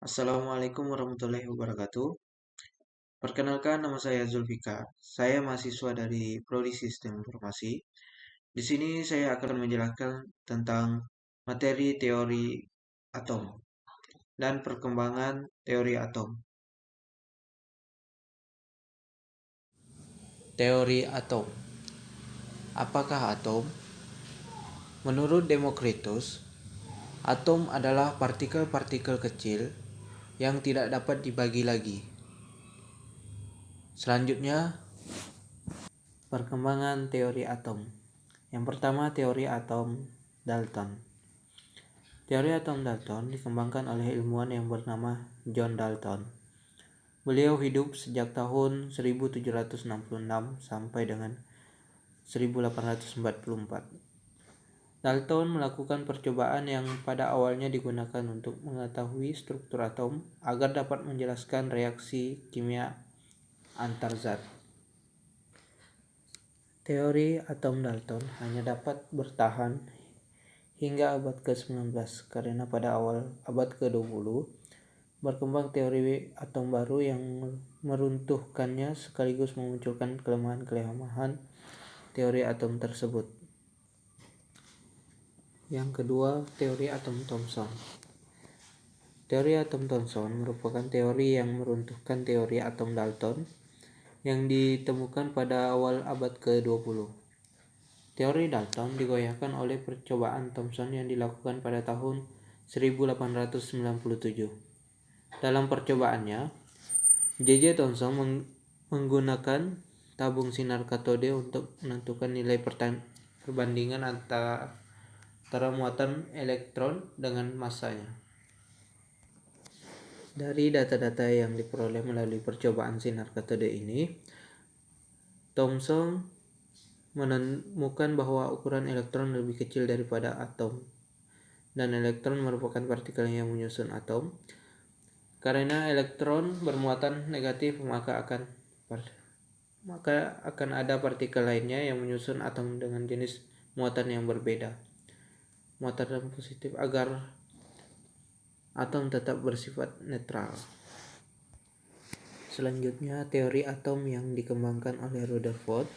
Assalamualaikum warahmatullahi wabarakatuh. Perkenalkan, nama saya Zulfikar. Saya mahasiswa dari Prodi Sistem Informasi. Di sini saya akan menjelaskan tentang materi teori atom dan perkembangan teori atom. Teori atom. Apakah atom? Menurut Demokritus, atom adalah partikel-partikel kecil yang tidak dapat dibagi lagi. Selanjutnya, perkembangan teori atom. Yang pertama, teori atom Dalton. Teori atom Dalton dikembangkan oleh ilmuwan yang bernama John Dalton. Beliau hidup sejak tahun 1766 sampai dengan 1844. Dalton melakukan percobaan yang pada awalnya digunakan untuk mengetahui struktur atom agar dapat menjelaskan reaksi kimia antar zat. Teori atom Dalton hanya dapat bertahan hingga abad ke-19 karena pada awal abad ke-20 berkembang teori atom baru yang meruntuhkannya sekaligus memunculkan kelemahan-kelemahan teori atom tersebut. Yang kedua, teori atom Thomson. Teori atom Thomson merupakan teori yang meruntuhkan teori atom Dalton yang ditemukan pada awal abad ke-20. Teori Dalton digoyahkan oleh percobaan Thomson yang dilakukan pada tahun 1897. Dalam percobaannya, J.J. Thomson menggunakan tabung sinar katode untuk menentukan nilai perbandingan antara muatan elektron dengan massanya. Dari data-data yang diperoleh melalui percobaan sinar katode ini, Thomson menemukan bahwa ukuran elektron lebih kecil daripada atom, dan elektron merupakan partikel yang menyusun atom. Karena elektron bermuatan negatif, maka akan ada partikel lainnya yang menyusun atom dengan jenis muatan yang berbeda, muatan positif, agar atom tetap bersifat netral. Selanjutnya, teori atom yang dikembangkan oleh Rutherford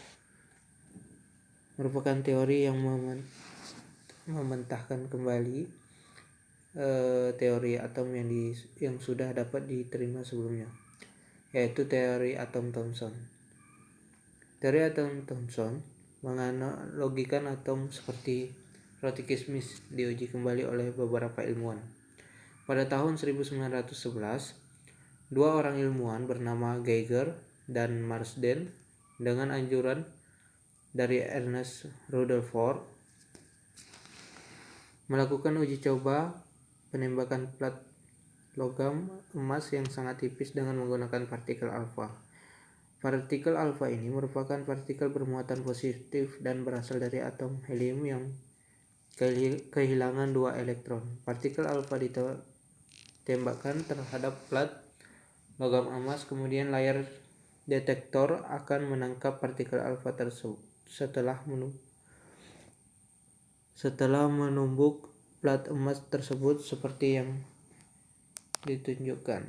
merupakan teori yang mementahkan kembali teori atom yang sudah dapat diterima sebelumnya, yaitu teori atom Thomson. Teori atom Thomson menganalogikan atom seperti roti kismis diuji kembali oleh beberapa ilmuwan. Pada tahun 1911, dua orang ilmuwan bernama Geiger dan Marsden dengan anjuran dari Ernest Rutherford melakukan uji coba penembakan plat logam emas yang sangat tipis dengan menggunakan partikel alfa. Partikel alfa ini merupakan partikel bermuatan positif dan berasal dari atom helium yang kehilangan dua elektron. Partikel alfa ditembakkan terhadap plat logam emas, kemudian layar detektor akan menangkap partikel alfa tersebut. Setelah menumbuk plat emas tersebut seperti yang ditunjukkan.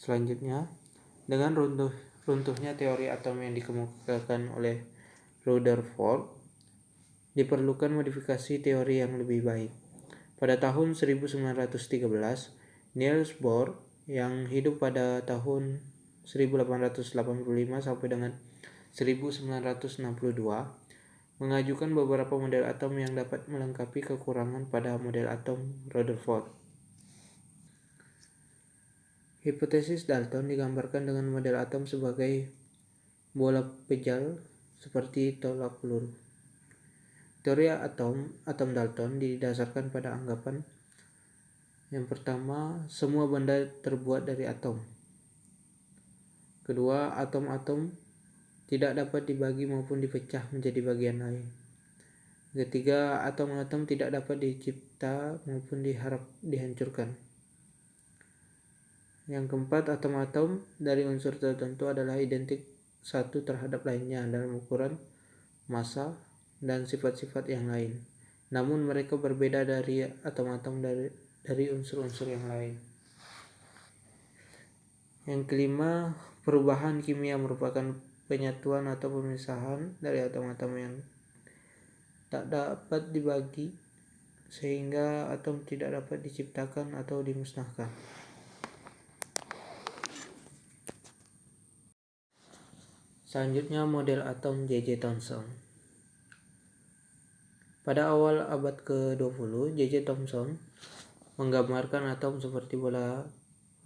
Selanjutnya, dengan runtuhnya teori atom yang dikemukakan oleh Rutherford, diperlukan modifikasi teori yang lebih baik. Pada tahun 1913, Niels Bohr yang hidup pada tahun 1885 sampai dengan 1962 mengajukan beberapa model atom yang dapat melengkapi kekurangan pada model atom Rutherford. Hipotesis Dalton digambarkan dengan model atom sebagai bola pejal seperti tolak peluru. Teori atom Dalton didasarkan pada anggapan yang pertama, semua benda terbuat dari atom. Kedua, atom-atom tidak dapat dibagi maupun dipecah menjadi bagian lain. Ketiga, atom-atom tidak dapat dicipta maupun dihancurkan. Yang keempat, atom-atom dari unsur tertentu adalah identik satu terhadap lainnya dalam ukuran, massa, dan sifat-sifat yang lain. namun mereka berbeda dari atom-atom dari unsur-unsur yang lain. Yang kelima, perubahan kimia merupakan penyatuan atau pemisahan dari atom-atom yang tak dapat dibagi sehingga atom tidak dapat diciptakan atau dimusnahkan. Selanjutnya, model atom J.J. Thomson. Pada awal abad ke-20, J.J. Thomson menggambarkan atom seperti bola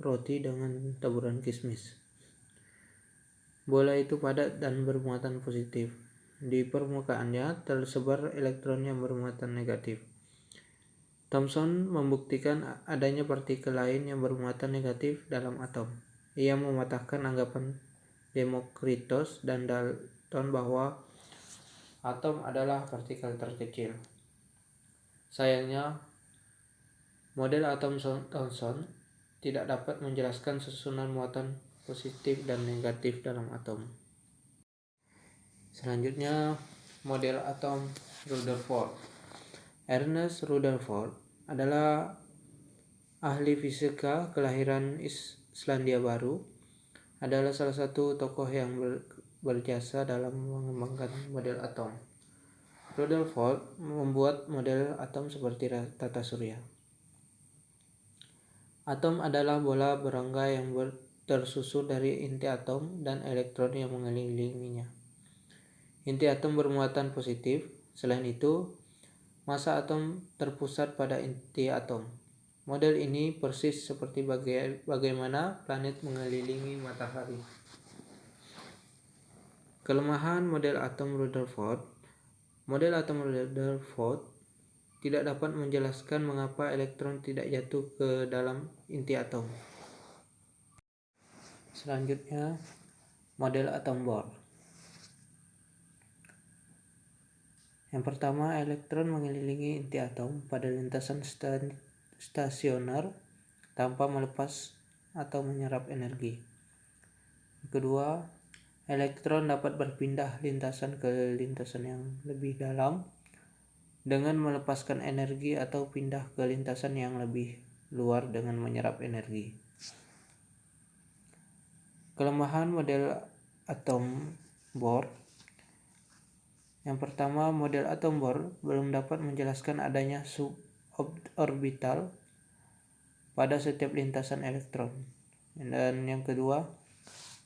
roti dengan taburan kismis. Bola itu padat dan bermuatan positif. Di permukaannya tersebar elektron yang bermuatan negatif. Thomson membuktikan adanya partikel lain yang bermuatan negatif dalam atom. Ia mematahkan anggapan Demokritos dan Dalton bahwa atom adalah partikel terkecil. Sayangnya, model atom Thomson tidak dapat menjelaskan susunan muatan positif dan negatif dalam atom. Selanjutnya, model atom Rutherford. Ernest Rutherford adalah ahli fisika kelahiran Selandia Baru. Adalah salah satu tokoh yang berjasa dalam mengembangkan model atom. Rutherford membuat model atom seperti tata surya. Atom adalah bola berongga yang tersusun dari inti atom dan elektron yang mengelilinginya. Inti atom bermuatan positif. Selain itu, massa atom terpusat pada inti atom. Model ini persis seperti bagaimana planet mengelilingi matahari. Kelemahan model atom Rutherford. Model atom Rutherford tidak dapat menjelaskan mengapa elektron tidak jatuh ke dalam inti atom. Selanjutnya, model atom Bohr. Yang pertama, elektron mengelilingi inti atom pada lintasan stasioner tanpa melepas atau menyerap energi. Kedua, elektron dapat berpindah lintasan ke lintasan yang lebih dalam dengan melepaskan energi atau pindah ke lintasan yang lebih luar dengan menyerap energi. Kelemahan model atom Bohr. Yang pertama, model atom Bohr belum dapat menjelaskan adanya suborbital pada setiap lintasan elektron. Dan yang kedua,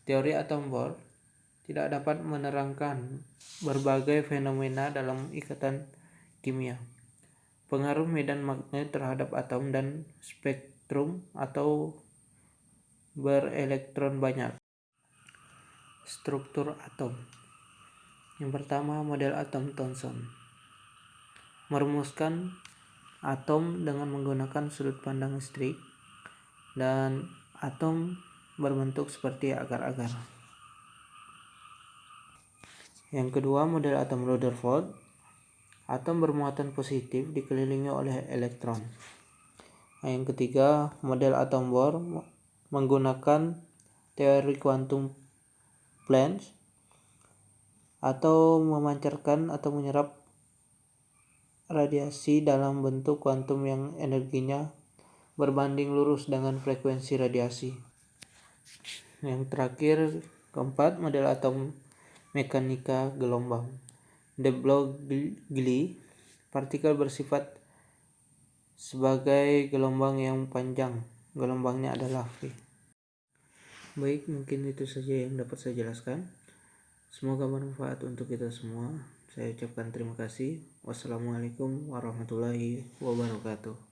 teori atom Bohr tidak dapat menerangkan berbagai fenomena dalam ikatan kimia, pengaruh medan magnet terhadap atom dan spektrum atau berelektron banyak. Struktur atom. Yang pertama, model atom Thomson merumuskan atom dengan menggunakan sudut pandang listrik dan atom berbentuk seperti agar-agar. Yang kedua, model atom Rutherford. Atom bermuatan positif dikelilingi oleh elektron. Yang ketiga, model atom Bohr menggunakan teori quantum Planck atau memancarkan atau menyerap radiasi dalam bentuk kuantum yang energinya berbanding lurus dengan frekuensi radiasi. Yang terakhir, keempat, model atom mekanika gelombang. De Broglie, partikel bersifat sebagai gelombang yang panjang. Gelombangnya adalah V. Baik, mungkin itu saja yang dapat saya jelaskan. Semoga bermanfaat untuk kita semua. Saya ucapkan terima kasih. Wassalamualaikum warahmatullahi wabarakatuh.